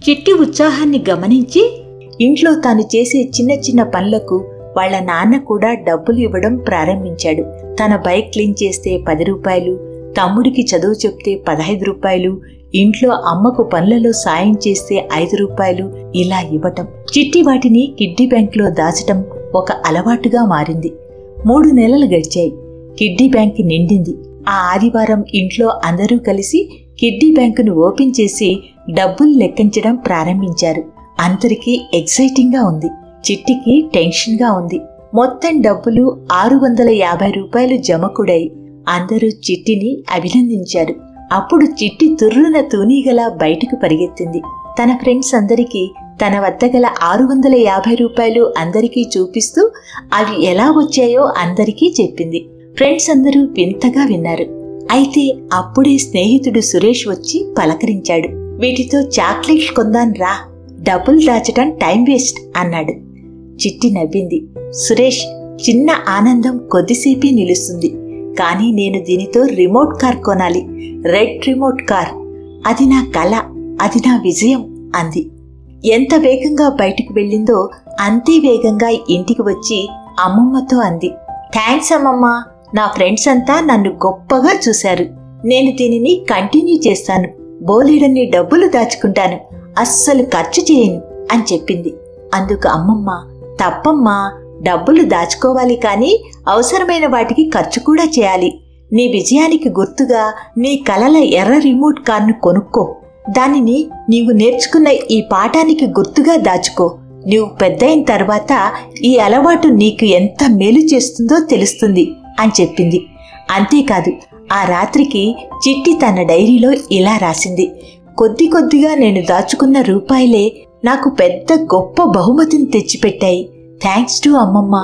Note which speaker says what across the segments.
Speaker 1: చిట్టి ఉత్సాహాన్ని గమనించి ఇంట్లో తాను చేసే చిన్న చిన్న పనులకు వాళ్ల నాన్న కూడా డబ్బులు ఇవ్వడం ప్రారంభించాడు. తన బైక్ క్లీన్ చేస్తే 10 రూపాయలు, తమ్ముడికి చదువు చెప్తే 15 రూపాయలు, ఇంట్లో అమ్మకు పనులలో సాయం చేస్తే 5 రూపాయలు ఇలా ఇవ్వటం. చిట్టి వాటిని కిడ్డీ బ్యాంకులో దాచటం ఒక అలవాటుగా మారింది. 3 నెలలు గడిచాయి. కిడ్డీ బ్యాంక్ నిండింది. ఆ ఆదివారం ఇంట్లో అందరూ కలిసి కిడ్డీ బ్యాంకును ఓపెన్ చేసి డబ్బులు లెక్కించడం ప్రారంభించారు. అందరికీ ఎక్సైటింగ్ గా ఉంది. చిట్టికి టెన్షన్ గా ఉంది. మొత్తం డబ్బులు 650 రూపాయలు జమకుడాయి. అందరూ చిట్టిని అభినందించారు. అప్పుడు చిట్టి తుర్రున తూనీగలా బయటకు పరిగెత్తింది. తన ఫ్రెండ్స్ అందరికీ తన వద్ద గల 650 రూపాయలు అందరికీ చూపిస్తూ అవి ఎలా వచ్చాయో అందరికీ చెప్పింది. ఫ్రెండ్స్ అందరూ వింతగా విన్నారు. అయితే అప్పుడే స్నేహితుడు సురేష్ వచ్చి పలకరించాడు. వీటితో చాక్లెట్లు కొందాం రా, డబ్బులు దాచటం టైం వేస్ట్ అన్నాడు. చిట్టి నవ్వింది. సురేష్, చిన్న ఆనందం కొద్దిసేపే నిలుస్తుంది, కానీ నేను దీనితో రిమోట్ కార్ కొనాలి, రెడ్ రిమోట్ కార్. అది నా కల, అది నా విజయం అంది. ఎంత వేగంగా బయటికి వెళ్ళిందో అంతే వేగంగా ఇంటికి వచ్చి అమ్మమ్మతో అంది. థ్యాంక్స్ అమ్మమ్మ, నా ఫ్రెండ్స్ అంతా నన్ను గొప్పగా చూశారు. నేను దీనిని కంటిన్యూ చేస్తాను, బోలెడన్ని డబ్బులు దాచుకుంటాను, అస్సలు ఖర్చు చేయను అని చెప్పింది. అందుకు అమ్మమ్మ, తప్పమ్మా, డబ్బులు దాచుకోవాలి, కానీ అవసరమైన వాటికి ఖర్చు కూడా చేయాలి. నీ విజయానికి గుర్తుగా నీ కలల ఎర్ర రిమోట్ కార్ను కొనుక్కో. దానిని నీవు నేర్చుకున్న ఈ పాఠానికి గుర్తుగా దాచుకో. నీవు పెద్దయిన తర్వాత ఈ అలవాటు నీకు ఎంత మేలు చేస్తుందో తెలుస్తుంది అని చెప్పింది. అంతేకాదు, ఆ రాత్రికి చిట్టి తన డైరీలో ఇలా రాసింది. కొద్ది కొద్దిగా నేను దాచుకున్న రూపాయలే నాకు పెద్ద గొప్ప బహుమతిని తెచ్చిపెట్టాయి. థ్యాంక్స్ టు అమ్మమ్మ,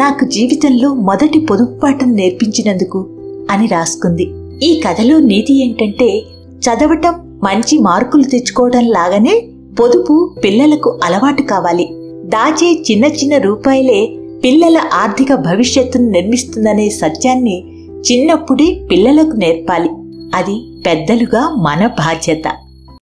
Speaker 1: నాకు జీవితంలో మొదటి పొదుపు పాఠం నేర్పించినందుకు అని రాసుకుంది. ఈ కథలో నీతి ఏంటంటే, చదవటం మంచి మార్కులు తెచ్చుకోవడం లాగానే పొదుపు పిల్లలకు అలవాటు కావాలి. దాచే చిన్న చిన్న రూపాయలే పిల్లల ఆర్థిక భవిష్యత్తును నిర్మిస్తుందనే సత్యాన్ని చిన్నప్పుడే పిల్లలకు నేర్పాలి. అది పెద్దలుగా మన బాధ్యత.